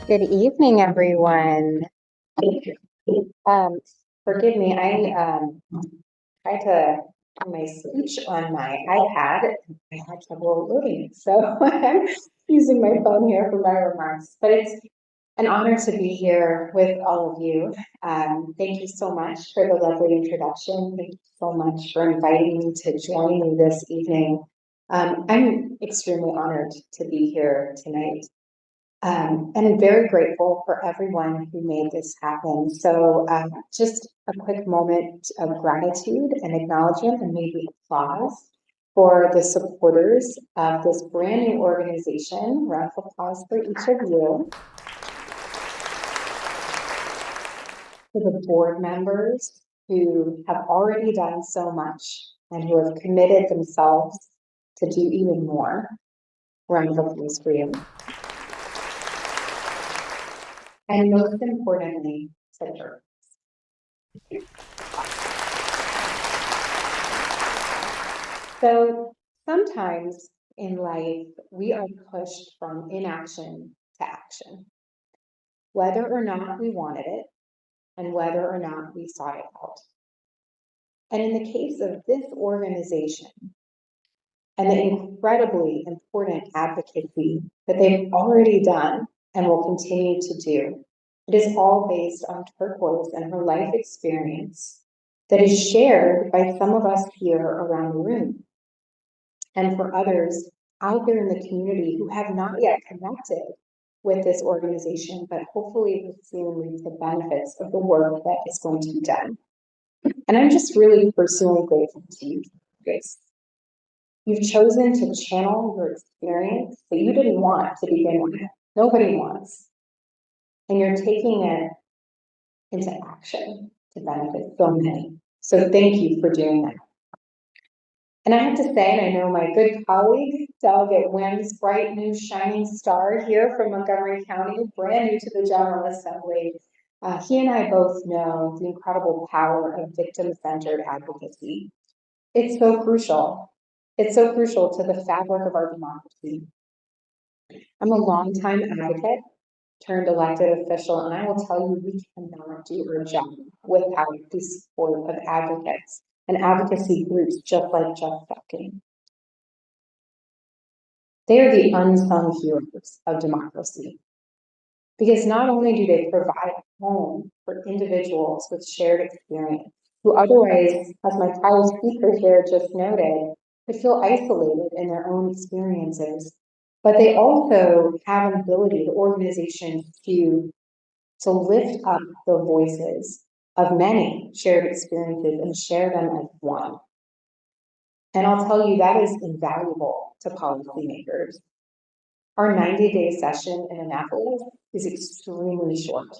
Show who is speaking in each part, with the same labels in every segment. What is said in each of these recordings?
Speaker 1: Good evening, everyone. Um, Forgive me, I tried to do my speech on my iPad. I had trouble loading it, so I'm using my phone here for my remarks. But it's an honor to be here with all of you. Thank you so much for the lovely introduction. Thank you so much for inviting me to join you this evening. I'm extremely honored to be here tonight. And very grateful for everyone who made this happen. So just a quick moment of gratitude and acknowledgement and maybe applause for the supporters of this brand new organization. Round of applause for each of you. For the board members who have already done so much and who have committed themselves to do even more. Round of applause for you. And most importantly, center. So sometimes in life, we are pushed from inaction to action, whether or not we wanted it and whether or not we sought it out. And in the case of this organization and the incredibly important advocacy that they've already done and will continue to do, it is all based on Turquoise and her life experience that is shared by some of us here around the room. And for others out there in the community who have not yet connected with this organization, but hopefully will soon reap the benefits of the work that is going to be done. And I'm just really personally grateful to you guys. You've chosen to channel your experience that you didn't want to begin with. Nobody wants. And you're taking it into action to benefit so many. So thank you for doing that. And I have to say, and I know my good colleague, Delegate Wim's bright new shining star here from Montgomery County, brand new to the General Assembly, he and I both know the incredible power of victim-centered advocacy. It's so crucial. It's so crucial to the fabric of our democracy. I'm a longtime advocate turned elected official, and I will tell you, we cannot do our job without the support of advocates and advocacy groups just like Just Stalking. They are the unsung heroes of democracy, because not only do they provide a home for individuals with shared experience, who otherwise, as my fellow speaker here just noted, would feel isolated in their own experiences, but they also have an ability, the organizations, to lift up the voices of many shared experiences and share them as one. And I'll tell you, that is invaluable to policymakers. Our 90-day session in Annapolis is extremely short.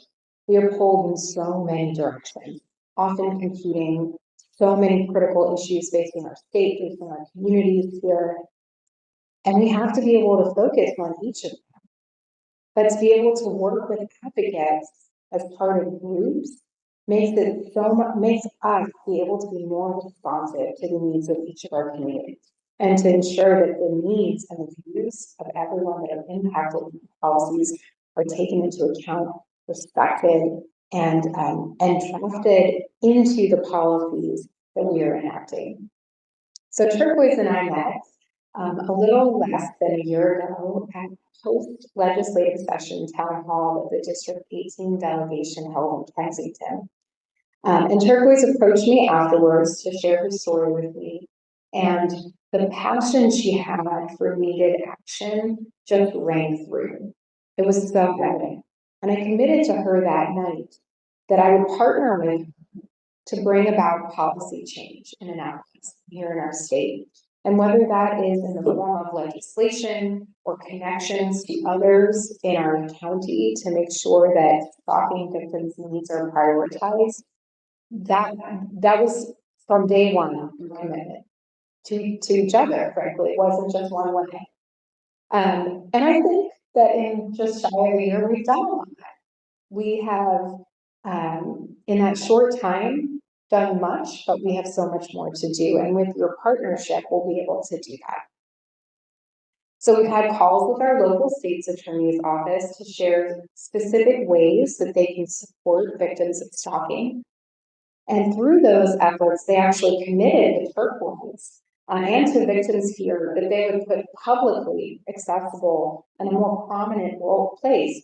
Speaker 1: We are pulled in so many directions, often competing so many critical issues facing our state, facing our communities here. And we have to be able to focus on each of them. But to be able to work with advocates as part of groups makes us be able to be more responsive to the needs of each of our communities, and to ensure that the needs and the views of everyone that are impacted by policies are taken into account, respected, and drafted into the policies that we are enacting. So Turquoise and I met a little less than a year ago at post-legislative session town hall that the District 18 delegation held in Kensington. And Turquoise approached me afterwards to share her story with me. And the passion she had for needed action just rang through. It was so evident. And I committed to her that night that I would partner with her to bring about policy change in Annapolis here in our state. And whether that is in the form of legislation or connections to others in our county to make sure that stalking victims' needs are prioritized, that was from day one our commitment to each other. Frankly, it wasn't just one way. And I think that in just shy of a year, we've done a lot. We have, in that short time, done much, but we have so much more to do. And with your partnership, we'll be able to do that. So we've had calls with our local state's attorney's office to share specific ways that they can support victims of stalking. And through those efforts, they actually committed to turquoise and to victims here that they would put publicly accessible and a more prominent place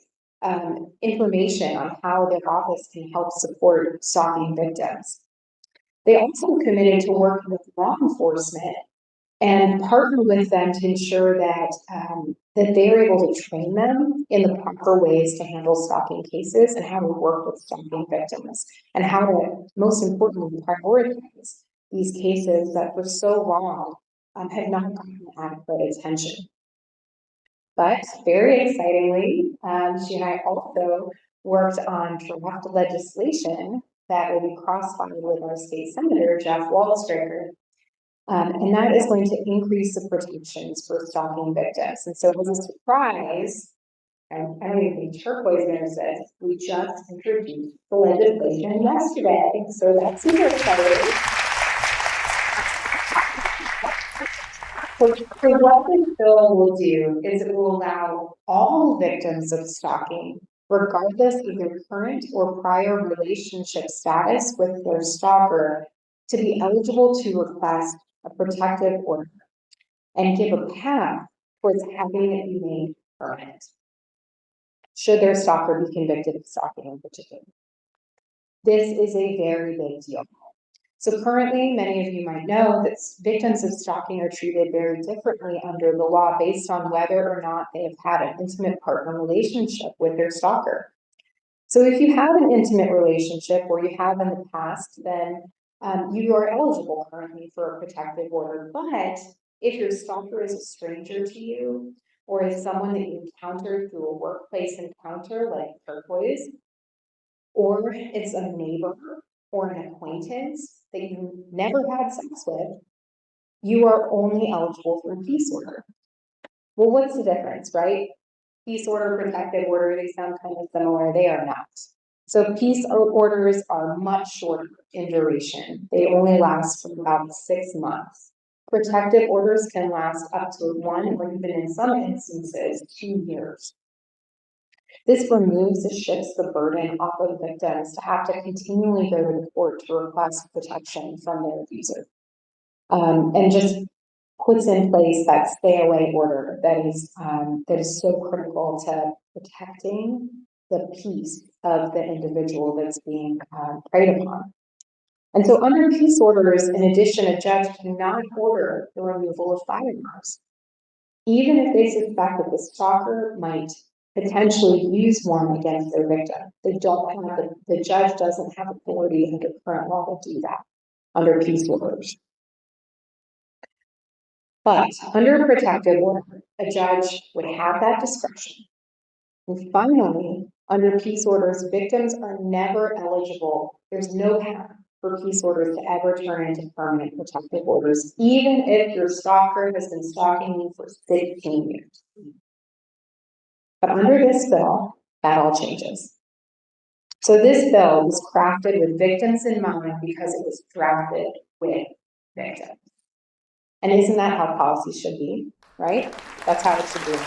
Speaker 1: information on how their office can help support stalking victims. They also committed to work with law enforcement and partner with them to ensure that that they are able to train them in the proper ways to handle stalking cases and how to work with stalking victims and how to, most importantly, prioritize these cases that for so long have not gotten adequate attention. But very excitingly, she and I also worked on draft legislation that will be cross-filed with our state senator, Jeff Waldstreicher. And that is going to increase the protections for stalking victims. And so as a surprise, and I don't even think turquoise there says, we just introduced the legislation yesterday. So that's super exciting. So what this bill will do is it will allow all victims of stalking, regardless of their current or prior relationship status with their stalker, to be eligible to request a protective order and give a path towards having it be made permanent, should their stalker be convicted of stalking in particular. This is a very big deal. So currently, many of you might know that victims of stalking are treated very differently under the law based on whether or not they have had an intimate partner relationship with their stalker. So if you have an intimate relationship or you have in the past, then you are eligible currently for a protective order. But if your stalker is a stranger to you or is someone that you encountered through a workplace encounter like turquoise, or it's a neighbor or an acquaintance that you never had sex with, you are only eligible for a peace order. Well, what's the difference, right? Peace order, protective order, they sound kind of similar. They are not. So peace orders are much shorter in duration. They only last for about 6 months. Protective orders can last up to 1 or even in some instances 2 years. This removes and shifts the burden off of victims to have to continually go to the court to request protection from their abuser. And just puts in place that stay away order that is so critical to protecting the peace of the individual that's being preyed upon. And so under peace orders, in addition, a judge cannot order the removal of firearms, even if they suspect that the stalker might potentially use one against their victim. The judge doesn't have authority under current law to do that under peace orders. But under a protective order, a judge would have that discretion. And finally, under peace orders, victims are never eligible. There's no path for peace orders to ever turn into permanent protective orders, even if your stalker has been stalking you for 16 years. But under this bill, that all changes. So this bill was crafted with victims in mind because it was drafted with victims. And isn't that how policy should be, right? That's how it should be.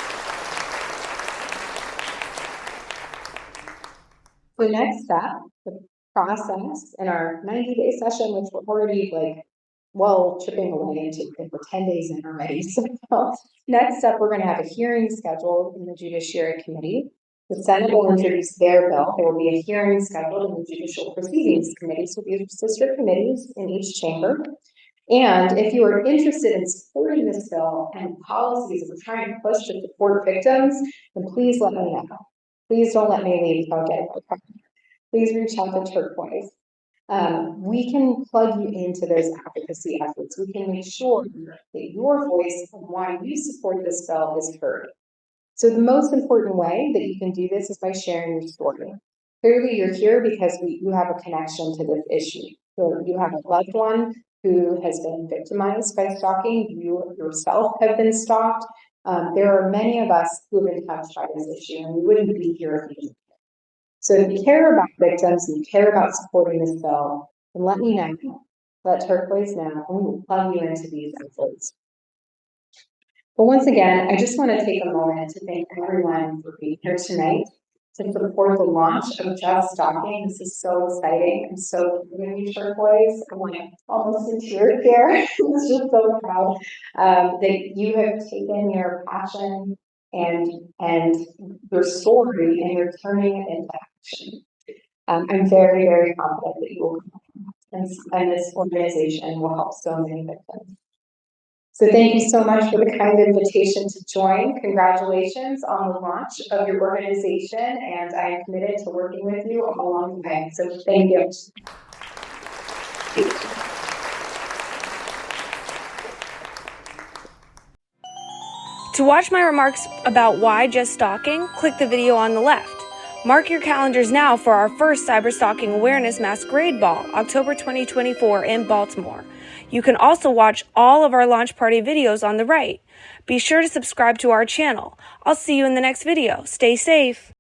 Speaker 1: The next step, the process in our 90-day session, which we're already chipping away into, I think we're 10 days in already. So next up, we're going to have a hearing scheduled in the Judiciary Committee. The Senate will introduce their bill. There will be a hearing scheduled in the Judicial Proceedings Committee, so we have sister committees in each chamber. And if you are interested in supporting this bill and policies that we're trying to push to support victims, then please let me know. Please don't let me leave without getting my card. Please reach out to Turquoise. We can plug you into those advocacy efforts. We can make sure that your voice of why you support this bill is heard. So the most important way that you can do this is by sharing your story. Clearly, you're here because you have a connection to this issue. So you have a loved one who has been victimized by stalking. You yourself have been stalked. There are many of us who have been touched by this issue, and we wouldn't be here if we didn't. So if you care about victims and you care about supporting this bill, then let me know. Let Turquoise know, and we will plug you into these efforts. But once again, I just want to take a moment to thank everyone for being here tonight to support the launch of Just Stalking. This is so exciting. I'm so proud of you, Turquoise. I'm like almost in tears here. It's just so proud that you have taken your passion and your story and you're turning it into action. I'm very, very confident that you will and this organization will help so many victims. So thank you so much for the kind invitation to join. Congratulations on the launch of your organization, and I am committed to working with you all along the way. So thank you.
Speaker 2: To watch my remarks about why Just Stalking, click the video on the left. Mark your calendars now for our first Cyberstalking Awareness Masquerade Ball, October 2024 in Baltimore. You can also watch all of our launch party videos on the right. Be sure to subscribe to our channel. I'll see you in the next video. Stay safe.